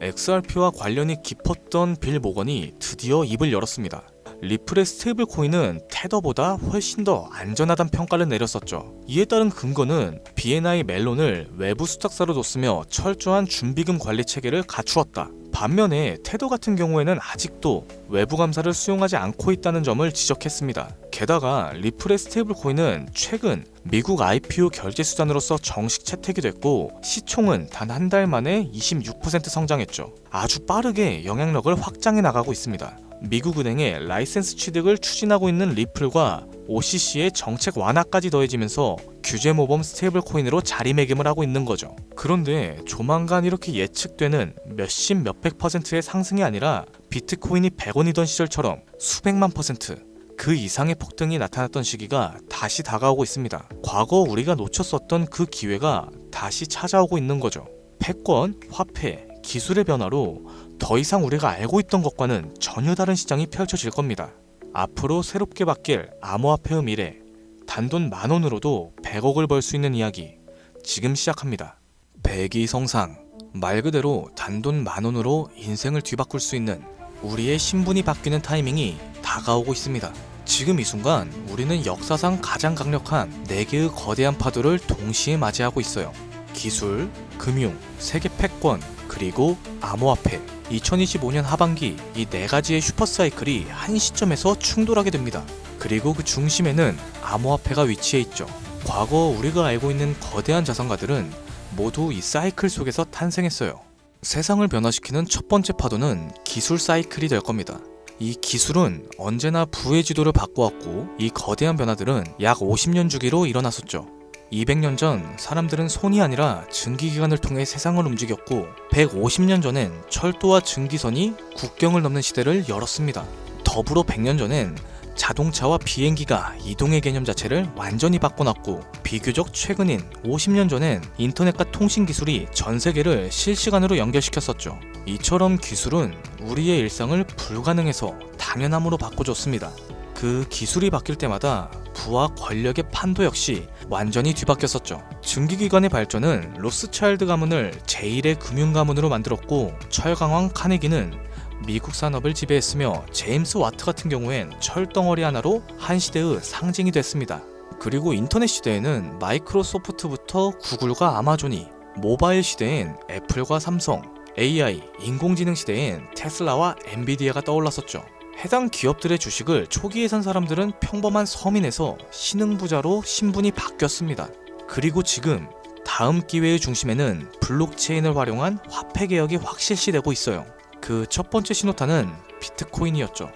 XRP와 관련이 깊었던 빌 모건이 드디어 입을 열었습니다. 리플의 스테이블 코인은 테더보다 훨씬 더 안전하다는 평가를 내렸었죠. 이에 따른 근거는 BNI 멜론을 외부 수탁사로 뒀으며 철저한 준비금 관리 체계를 갖추었다. 반면에 테더 같은 경우에는 아직도 외부 감사를 수용하지 않고 있다는 점을 지적했습니다. 게다가 리플의 스테이블 코인은 최근 미국 IPO 결제 수단으로서 정식 채택이 됐고 시총은 단 한 달 만에 26% 성장했죠. 아주 빠르게 영향력을 확장해 나가고 있습니다. 미국 은행의 라이센스 취득을 추진하고 있는 리플과 OCC의 정책 완화까지 더해지면서 규제 모범 스테이블 코인으로 자리매김을 하고 있는 거죠. 그런데 조만간 이렇게 예측되는 몇십 몇백 퍼센트의 상승이 아니라 비트코인이 100원이던 시절처럼 수백만 퍼센트 그 이상의 폭등이 나타났던 시기가 다시 다가오고 있습니다. 과거 우리가 놓쳤었던 그 기회가 다시 찾아오고 있는 거죠. 패권, 화폐, 기술의 변화로 더 이상 우리가 알고 있던 것과는 전혀 다른 시장이 펼쳐질 겁니다. 앞으로 새롭게 바뀔 암호화폐의 미래, 단돈 10,000원으로도 100억을 벌 수 있는 이야기 지금 시작합니다. 백이성상, 말 그대로 단돈 10,000원으로 인생을 뒤바꿀 수 있는 우리의 신분이 바뀌는 타이밍이 다가오고 있습니다. 지금 이 순간 우리는 역사상 가장 강력한 4개의 거대한 파도를 동시에 맞이하고 있어요. 기술, 금융, 세계 패권, 그리고 암호화폐. 2025년 하반기 이 4가지의 슈퍼사이클이 한 시점에서 충돌하게 됩니다. 그리고 그 중심에는 암호화폐가 위치해 있죠. 과거 우리가 알고 있는 거대한 자산가들은 모두 이 사이클 속에서 탄생했어요. 세상을 변화시키는 첫 번째 파도는 기술 사이클이 될 겁니다. 이 기술은 언제나 부의 지도를 바꿔왔고 이 거대한 변화들은 약 50년 주기로 일어났었죠. 200년 전 사람들은 손이 아니라 증기기관을 통해 세상을 움직였고 150년 전엔 철도와 증기선이 국경을 넘는 시대를 열었습니다. 더불어 100년 전엔 자동차와 비행기가 이동의 개념 자체를 완전히 바꿔놨고 비교적 최근인 50년 전엔 인터넷과 통신 기술이 전 세계를 실시간으로 연결시켰었죠. 이처럼 기술은 우리의 일상을 불가능해서 당연함으로 바꿔줬습니다. 그 기술이 바뀔 때마다 부와 권력의 판도 역시 완전히 뒤바뀌었었죠. 증기기관의 발전은 로스차일드 가문을 제1의 금융 가문으로 만들었고 철강왕 카네기는 미국 산업을 지배했으며 제임스 와트 같은 경우엔 철덩어리 하나로 한 시대의 상징이 됐습니다. 그리고 인터넷 시대에는 마이크로소프트부터 구글과 아마존이, 모바일 시대엔 애플과 삼성, AI, 인공지능 시대엔 테슬라와 엔비디아가 떠올랐었죠. 해당 기업들의 주식을 초기에 산 사람들은 평범한 서민에서 신흥부자로 신분이 바뀌었습니다. 그리고 지금 다음 기회의 중심에는 블록체인을 활용한 화폐 개혁이 확실시되고 있어요. 그 첫 번째 신호탄은 비트코인이었죠.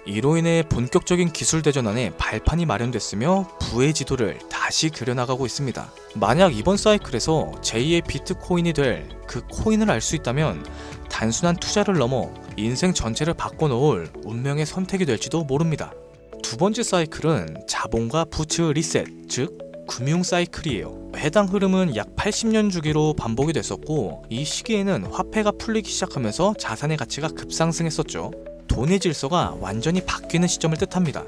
이로 인해 본격적인 기술 대전환에 발판이 마련됐으며 부의 지도를 다시 그려나가고 있습니다. 만약 이번 사이클에서 제2의 비트코인이 될 그 코인을 알 수 있다면 단순한 투자를 넘어 인생 전체를 바꿔놓을 운명의 선택이 될지도 모릅니다. 두 번째 사이클은 자본과 부츠의 리셋, 즉 금융 사이클이에요. 해당 흐름은 약 80년 주기로 반복이 됐었고 이 시기에는 화폐가 풀리기 시작하면서 자산의 가치가 급상승했었죠. 돈의 질서가 완전히 바뀌는 시점을 뜻합니다.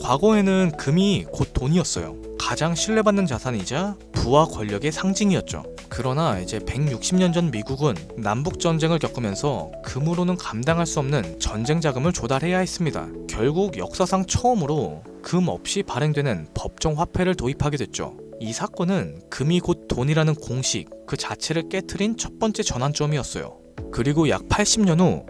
과거에는 금이 곧 돈이었어요. 가장 신뢰받는 자산이자 부와 권력의 상징이었죠. 그러나 이제 160년 전 미국은 남북전쟁을 겪으면서 금으로는 감당할 수 없는 전쟁 자금을 조달해야 했습니다. 결국 역사상 처음으로 금 없이 발행되는 법정 화폐를 도입하게 됐죠. 이 사건은 금이 곧 돈이라는 공식 그 자체를 깨트린 첫 번째 전환점이었어요. 그리고 약 80년 후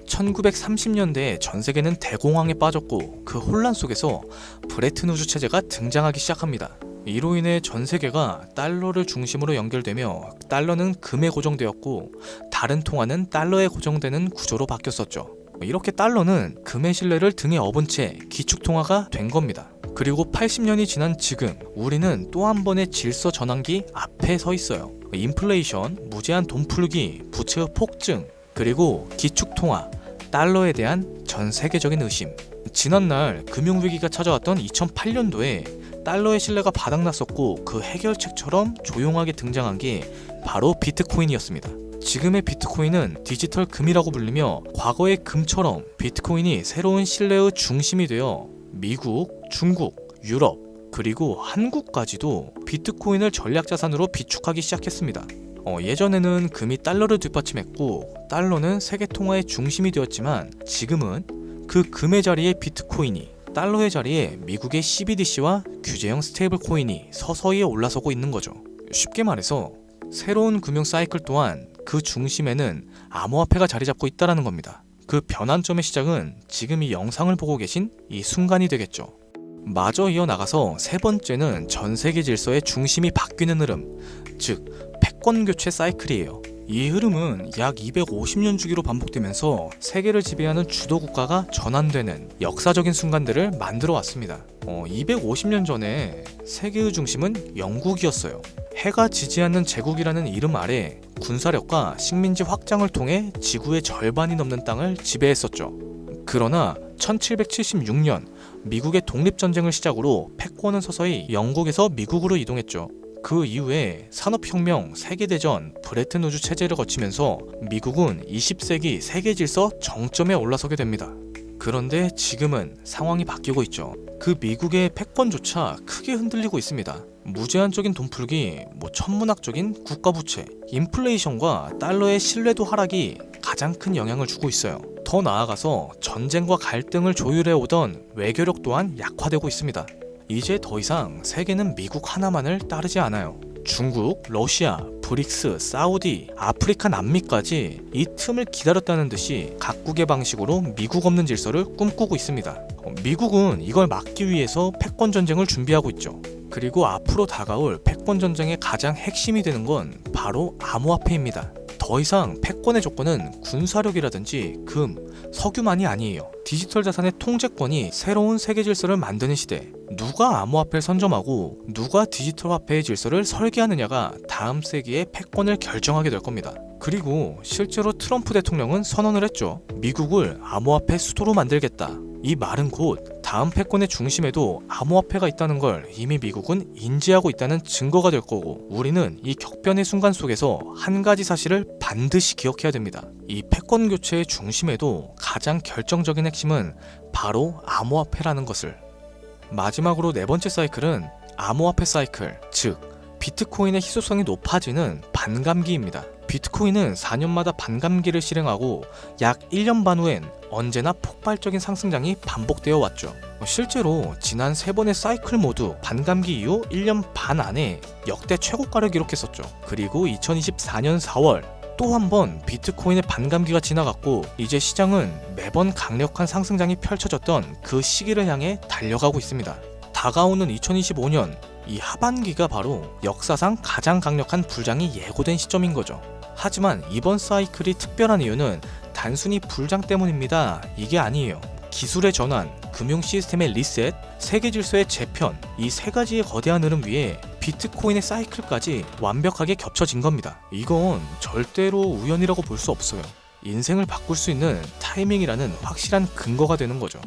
1930년대에 전 세계는 대공황에 빠졌고 그 혼란 속에서 브레튼 우즈 체제가 등장하기 시작합니다. 이로 인해 전 세계가 달러를 중심으로 연결되며 달러는 금에 고정되었고 다른 통화는 달러에 고정되는 구조로 바뀌었었죠. 이렇게 달러는 금의 신뢰를 등에 업은 채 기축통화가 된 겁니다. 그리고 80년이 지난 지금 우리는 또 한 번의 질서 전환기 앞에 서 있어요. 인플레이션, 무제한 돈 풀기, 부채의 폭증, 그리고 기축통화, 달러에 대한 전 세계적인 의심. 지난날 금융위기가 찾아왔던 2008년도에 달러의 신뢰가 바닥났었고 그 해결책처럼 조용하게 등장한 게 바로 비트코인이었습니다. 지금의 비트코인은 디지털 금이라고 불리며 과거의 금처럼 비트코인이 새로운 신뢰의 중심이 되어 미국, 중국, 유럽, 그리고 한국까지도 비트코인을 전략자산으로 비축하기 시작했습니다. 예전에는 금이 달러를 뒷받침했고 달러는 세계 통화의 중심이 되었지만 지금은 그 금의 자리에 비트코인이, 달러의 자리에 미국의 CBDC와 규제형 스테이블 코인이 서서히 올라서고 있는 거죠. 쉽게 말해서 새로운 금융 사이클 또한 그 중심에는 암호화폐가 자리 잡고 있다는 겁니다. 그 변환점의 시작은 지금 이 영상을 보고 계신 이 순간이 되겠죠. 마저 이어나가서 세 번째는 전 세계 질서의 중심이 바뀌는 흐름, 즉 패권 교체 사이클이에요. 이 흐름은 약 250년 주기로 반복되면서 세계를 지배하는 주도 국가가 전환되는 역사적인 순간들을 만들어 왔습니다. 250년 전에 세계의 중심은 영국이었어요. 해가 지지 않는 제국이라는 이름 아래 군사력과 식민지 확장을 통해 지구의 절반이 넘는 땅을 지배했었죠. 그러나 1776년 미국의 독립전쟁을 시작으로 패권은 서서히 영국에서 미국으로 이동했죠. 그 이후에 산업혁명, 세계대전, 브레튼 우즈 체제를 거치면서 미국은 20세기 세계 질서 정점에 올라서게 됩니다. 그런데 지금은 상황이 바뀌고 있죠. 그 미국의 패권조차 크게 흔들리고 있습니다. 무제한적인 돈풀기, 천문학적인 국가부채, 인플레이션과 달러의 신뢰도 하락이 가장 큰 영향을 주고 있어요. 더 나아가서 전쟁과 갈등을 조율해오던 외교력 또한 약화되고 있습니다. 이제 더 이상 세계는 미국 하나만을 따르지 않아요. 중국, 러시아, 브릭스, 사우디, 아프리카, 남미까지 이 틈을 기다렸다는 듯이 각국의 방식으로 미국 없는 질서를 꿈꾸고 있습니다. 미국은 이걸 막기 위해서 패권 전쟁을 준비하고 있죠. 그리고 앞으로 다가올 패권 전쟁의 가장 핵심이 되는 건 바로 암호화폐입니다. 더 이상 패권의 조건은 군사력이라든지 금, 석유만이 아니에요. 디지털 자산의 통제권이 새로운 세계 질서를 만드는 시대. 누가 암호화폐를 선점하고 누가 디지털 화폐의 질서를 설계하느냐가 다음 세기의 패권을 결정하게 될 겁니다. 그리고 실제로 트럼프 대통령은 선언을 했죠. 미국을 암호화폐 수도로 만들겠다. 이 말은 곧 다음 패권의 중심에도 암호화폐가 있다는 걸 이미 미국은 인지하고 있다는 증거가 될 거고, 우리는 이 격변의 순간 속에서 한 가지 사실을 반드시 기억해야 됩니다. 이 패권 교체의 중심에도 가장 결정적인 핵심은 바로 암호화폐라는 것을. 마지막으로 네 번째 사이클은 암호화폐 사이클, 즉 비트코인의 희소성이 높아지는 반감기입니다. 비트코인은 4년마다 반감기를 실행하고 약 1년 반 후엔 언제나 폭발적인 상승장이 반복되어 왔죠. 실제로 지난 3번의 사이클 모두 반감기 이후 1년 반 안에 역대 최고가를 기록했었죠. 그리고 2024년 4월 또 한 번 비트코인의 반감기가 지나갔고 이제 시장은 매번 강력한 상승장이 펼쳐졌던 그 시기를 향해 달려가고 있습니다. 다가오는 2025년 이 하반기가 바로 역사상 가장 강력한 불장이 예고된 시점인 거죠. 하지만 이번 사이클이 특별한 이유는 단순히 불장 때문입니다. 이게 아니에요. 기술의 전환, 금융 시스템의 리셋, 세계 질서의 재편, 이 세 가지의 거대한 흐름 위에 비트코인의 사이클까지 완벽하게 겹쳐진 겁니다. 이건 절대로 우연이라고 볼 수 없어요. 인생을 바꿀 수 있는 타이밍이라는 확실한 근거가 되는 거죠.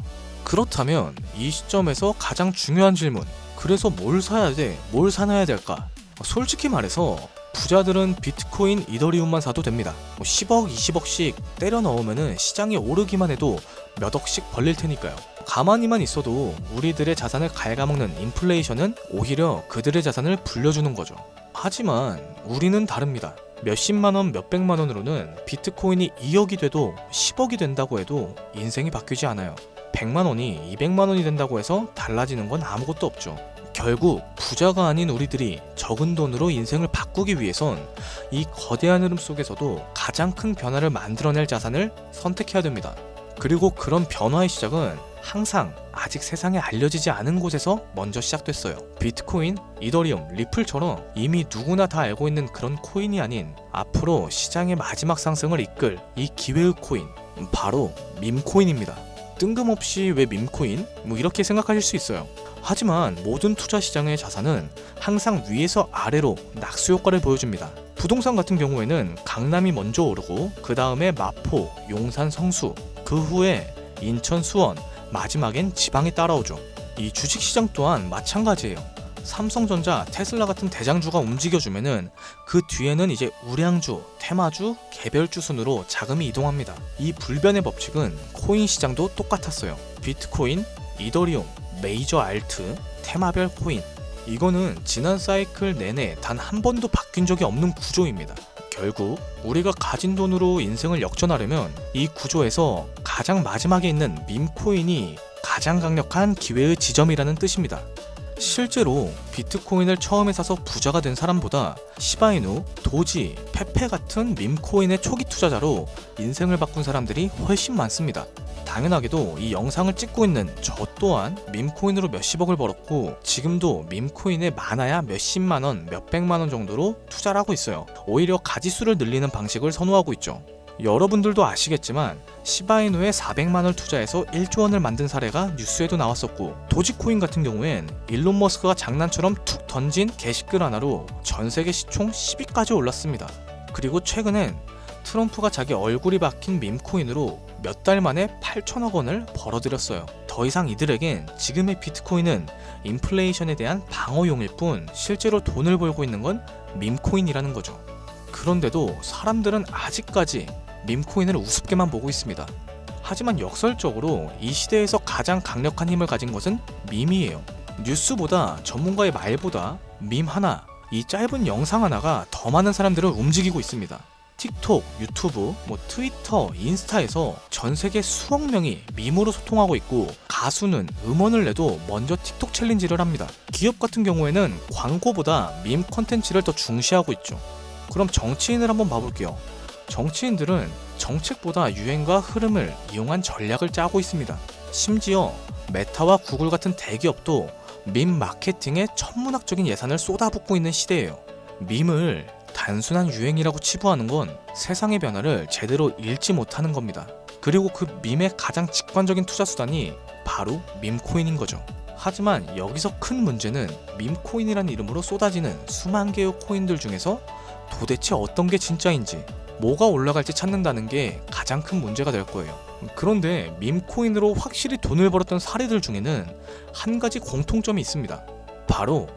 그렇다면 이 시점에서 가장 중요한 질문, 그래서 뭘 사야 돼? 뭘 사놔야 될까? 솔직히 말해서 부자들은 비트코인, 이더리움만 사도 됩니다. 10억, 20억씩 때려 넣으면 시장이 오르기만 해도 몇 억씩 벌릴 테니까요. 가만히만 있어도 우리들의 자산을 갉아먹는 인플레이션은 오히려 그들의 자산을 불려주는 거죠. 하지만 우리는 다릅니다. 몇십만원, 몇백만원으로는 비트코인이 2억이 돼도 10억이 된다고 해도 인생이 바뀌지 않아요. 100만원이 200만원이 된다고 해서 달라지는 건 아무것도 없죠. 결국 부자가 아닌 우리들이 적은 돈으로 인생을 바꾸기 위해선 이 거대한 흐름 속에서도 가장 큰 변화를 만들어낼 자산을 선택해야 됩니다. 그리고 그런 변화의 시작은 항상 아직 세상에 알려지지 않은 곳에서 먼저 시작됐어요. 비트코인, 이더리움, 리플처럼 이미 누구나 다 알고 있는 그런 코인이 아닌 앞으로 시장의 마지막 상승을 이끌 이 기회의 코인, 바로 밈코인입니다. 뜬금없이 왜 밈코인? 이렇게 생각하실 수 있어요. 하지만 모든 투자 시장의 자산은 항상 위에서 아래로 낙수 효과를 보여줍니다. 부동산 같은 경우에는 강남이 먼저 오르고 그 다음에 마포, 용산, 성수, 그 후에 인천, 수원, 마지막엔 지방이 따라오죠. 이 주식시장 또한 마찬가지예요. 삼성전자, 테슬라 같은 대장주가 움직여주면은 그 뒤에는 이제 우량주, 테마주, 개별주 순으로 자금이 이동합니다. 이 불변의 법칙은 코인 시장도 똑같았어요. 비트코인, 이더리움, 메이저 알트, 테마별 코인, 이거는 지난 사이클 내내 단 한 번도 바뀐 적이 없는 구조입니다. 결국 우리가 가진 돈으로 인생을 역전하려면 이 구조에서 가장 마지막에 있는 밈코인이 가장 강력한 기회의 지점이라는 뜻입니다. 실제로 비트코인을 처음에 사서 부자가 된 사람보다 시바이누, 도지, 페페 같은 밈코인의 초기 투자자로 인생을 바꾼 사람들이 훨씬 많습니다. 당연하게도 이 영상을 찍고 있는 저 또한 밈코인으로 몇십억을 벌었고 지금도 밈코인에 많아야 몇십만원, 몇백만원 정도로 투자를 하고 있어요. 오히려 가지수를 늘리는 방식을 선호하고 있죠. 여러분들도 아시겠지만 시바이누에 400만원을 투자해서 1조 원을 만든 사례가 뉴스에도 나왔었고, 도지코인 같은 경우엔 일론 머스크가 장난처럼 툭 던진 게시글 하나로 전세계 시총 10위까지 올랐습니다. 그리고 최근엔 트럼프가 자기 얼굴이 박힌 밈코인으로 몇 달 만에 8천억 원을 벌어들였어요. 더 이상 이들에겐 지금의 비트코인은 인플레이션에 대한 방어용일 뿐 실제로 돈을 벌고 있는 건 밈코인이라는 거죠. 그런데도 사람들은 아직까지 밈코인을 우습게만 보고 있습니다. 하지만 역설적으로 이 시대에서 가장 강력한 힘을 가진 것은 밈이에요. 뉴스보다 전문가의 말보다 밈 하나, 이 짧은 영상 하나가 더 많은 사람들을 움직이고 있습니다. 틱톡, 유튜브, 트위터, 인스타에서 전 세계 수억 명이 밈으로 소통하고 있고, 가수는 음원을 내도 먼저 틱톡 챌린지를 합니다. 기업 같은 경우에는 광고보다 밈 컨텐츠를 더 중시하고 있죠. 그럼 정치인을 한번 봐볼게요. 정치인들은 정책보다 유행과 흐름을 이용한 전략을 짜고 있습니다. 심지어 메타와 구글 같은 대기업도 밈 마케팅에 천문학적인 예산을 쏟아붓고 있는 시대예요. 밈을 단순한 유행이라고 치부하는 건 세상의 변화를 제대로 읽지 못하는 겁니다. 그리고 그 밈의 가장 직관적인 투자 수단이 바로 밈코인인 거죠. 하지만 여기서 큰 문제는 밈코인이라는 이름으로 쏟아지는 수만 개의 코인들 중에서 도대체 어떤 게 진짜인지, 뭐가 올라갈지 찾는다는 게 가장 큰 문제가 될 거예요. 그런데 밈코인으로 확실히 돈을 벌었던 사례들 중에는 한 가지 공통점이 있습니다. 바로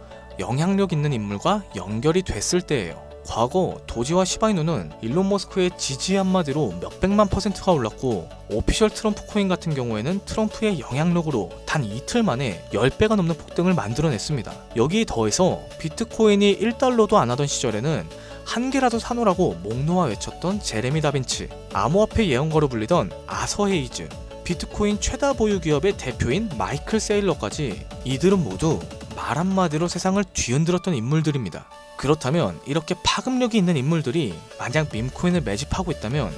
영향력 있는 인물과 연결이 됐을 때예요. 과거 도지와 시바이누는 일론 머스크의 지지 한마디로 몇백만 %가 올랐고, 오피셜 트럼프 코인 같은 경우에는 트럼프의 영향력으로 단 이틀 만에 10배가 넘는 폭등을 만들어냈습니다. 여기에 더해서 비트코인이 1달러도 안 하던 시절에는 한 개라도 사놓으라고 목 놓아 외쳤던 제레미 다빈치, 암호화폐 예언가로 불리던 아서 헤이즈, 비트코인 최다 보유 기업의 대표인 마이클 세일러까지, 이들은 모두 말 한마디로 세상을 뒤흔들었던 인물들입니다. 그렇다면 이렇게 파급력이 있는 인물들이 만약 밈코인을 매집하고 있다면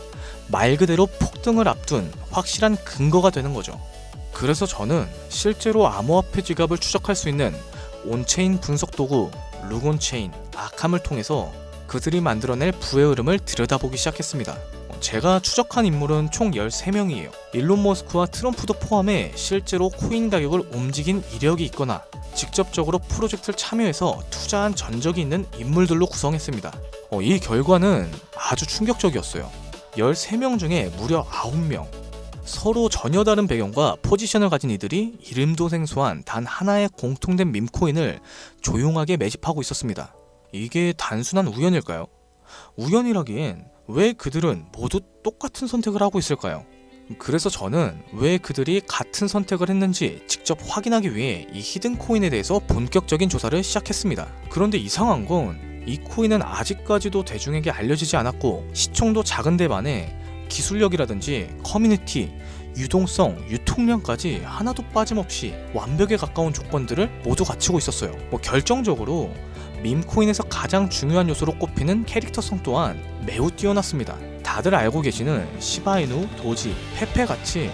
말 그대로 폭등을 앞둔 확실한 근거가 되는 거죠. 그래서 저는 실제로 암호화폐 지갑을 추적할 수 있는 온체인 분석 도구 루곤체인, 아캄을 통해서 그들이 만들어낼 부의 흐름을 들여다보기 시작했습니다. 제가 추적한 인물은 총 13명이에요. 일론 머스크와 트럼프도 포함해 실제로 코인 가격을 움직인 이력이 있거나 직접적으로 프로젝트를 참여해서 투자한 전적이 있는 인물들로 구성했습니다. 이 결과는 아주 충격적이었어요. 13명 중에 무려 9명. 서로 전혀 다른 배경과 포지션을 가진 이들이 이름도 생소한 단 하나의 공통된 밈코인을 조용하게 매집하고 있었습니다. 이게 단순한 우연일까요? 우연이라기엔 왜 그들은 모두 똑같은 선택을 하고 있을까요? 그래서 저는 왜 그들이 같은 선택을 했는지 직접 확인하기 위해 이 히든 코인에 대해서 본격적인 조사를 시작했습니다. 그런데 이상한 건 이 코인은 아직까지도 대중에게 알려지지 않았고, 시총도 작은 데 반해 기술력이라든지 커뮤니티, 유동성, 유통량까지 하나도 빠짐없이 완벽에 가까운 조건들을 모두 갖추고 있었어요. 결정적으로 밈코인에서 가장 중요한 요소로 꼽히는 캐릭터성 또한 매우 뛰어났습니다. 다들 알고 계시는 시바이누, 도지, 페페 같이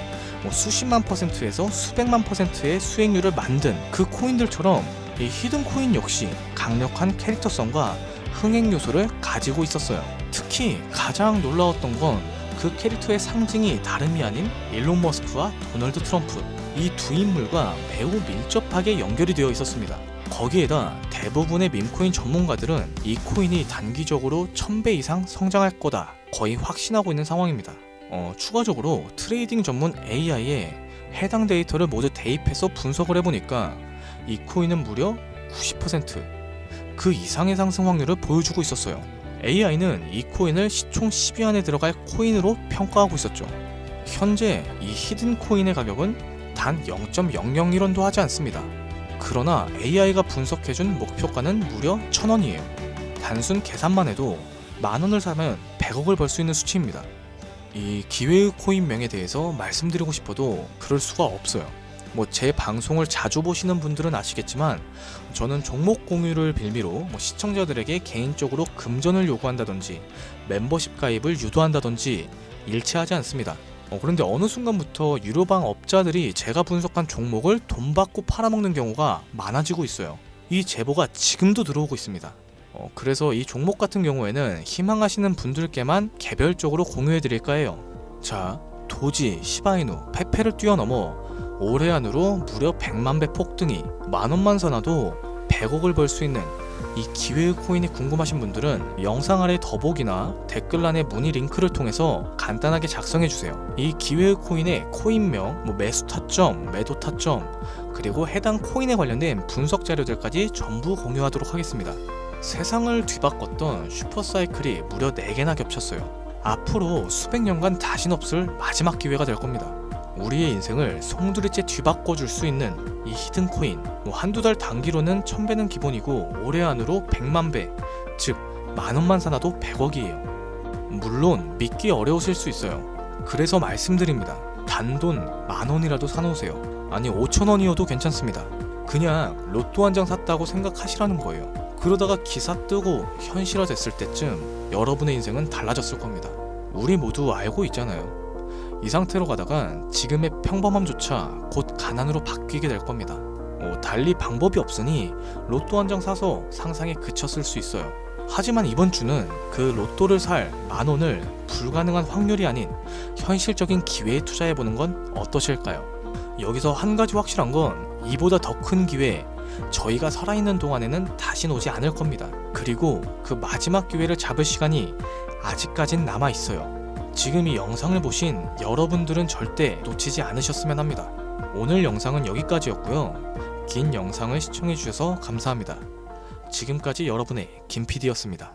수십만 %에서 수백만 %의 수익률을 만든 그 코인들처럼 이 히든 코인 역시 강력한 캐릭터성과 흥행 요소를 가지고 있었어요. 특히 가장 놀라웠던 건 그 캐릭터의 상징이 다름이 아닌 일론 머스크와 도널드 트럼프, 이 두 인물과 매우 밀접하게 연결이 되어 있었습니다. 거기에다 대부분의 밈코인 전문가들은 이 코인이 단기적으로 1000배 이상 성장할 거다 거의 확신하고 있는 상황입니다. 추가적으로 트레이딩 전문 AI에 해당 데이터를 모두 대입해서 분석을 해보니까 이 코인은 무려 90% 그 이상의 상승 확률을 보여주고 있었어요. AI는 이 코인을 시총 10위 안에 들어갈 코인으로 평가하고 있었죠. 현재 이 히든 코인의 가격은 단 0.001원도 하지 않습니다. 그러나 AI가 분석해준 목표가는 무려 1,000원이에요. 단순 계산만 해도 10,000원을 사면 100억을 벌 수 있는 수치입니다. 이 기회의 코인명에 대해서 말씀드리고 싶어도 그럴 수가 없어요. 제 방송을 자주 보시는 분들은 아시겠지만 저는 종목 공유를 빌미로 시청자들에게 개인적으로 금전을 요구한다든지 멤버십 가입을 유도한다든지 일치하지 않습니다. 그런데 어느 순간부터 유료방 업자들이 제가 분석한 종목을 돈 받고 팔아먹는 경우가 많아지고 있어요. 이 제보가 지금도 들어오고 있습니다. 그래서 이 종목 같은 경우에는 희망하시는 분들께만 개별적으로 공유해드릴까 해요. 자, 도지, 시바이누, 페페를 뛰어넘어 올해 안으로 무려 100만 배 폭등이 10,000원만 사놔도 100억을 벌 수 있는 이 기회의 코인이 궁금하신 분들은 영상 아래 더보기나 댓글란의 문의 링크를 통해서 간단하게 작성해주세요. 이 기회의 코인의 코인명, 매수 타점, 매도 타점, 그리고 해당 코인에 관련된 분석 자료들까지 전부 공유하도록 하겠습니다. 세상을 뒤바꿨던 슈퍼사이클이 무려 4개나 겹쳤어요. 앞으로 수백 년간 다신 없을 마지막 기회가 될 겁니다. 우리의 인생을 송두리째 뒤바꿔줄 수 있는 이 히든코인, 한두 달 단기로는 1000배는 기본이고 올해 안으로 100만 배, 즉 10,000원만 사놔도 100억이에요. 물론 믿기 어려우실 수 있어요. 그래서 말씀드립니다. 단돈 10,000원이라도 사놓으세요. 아니 5,000원이어도 괜찮습니다. 그냥 로또 한 장 샀다고 생각하시라는 거예요. 그러다가 기사 뜨고 현실화 됐을 때쯤 여러분의 인생은 달라졌을 겁니다. 우리 모두 알고 있잖아요. 이 상태로 가다간 지금의 평범함조차 곧 가난으로 바뀌게 될 겁니다. 달리 방법이 없으니 로또 한 장 사서 상상에 그쳤을 수 있어요. 하지만 이번 주는 그 로또를 살 10,000원을 불가능한 확률이 아닌 현실적인 기회에 투자해보는 건 어떠실까요? 여기서 한 가지 확실한 건 이보다 더 큰 기회, 저희가 살아있는 동안에는 다신 오지 않을 겁니다. 그리고 그 마지막 기회를 잡을 시간이 아직까진 남아있어요. 지금 이 영상을 보신 여러분들은 절대 놓치지 않으셨으면 합니다. 오늘 영상은 여기까지였고요. 긴 영상을 시청해주셔서 감사합니다. 지금까지 여러분의 김PD였습니다.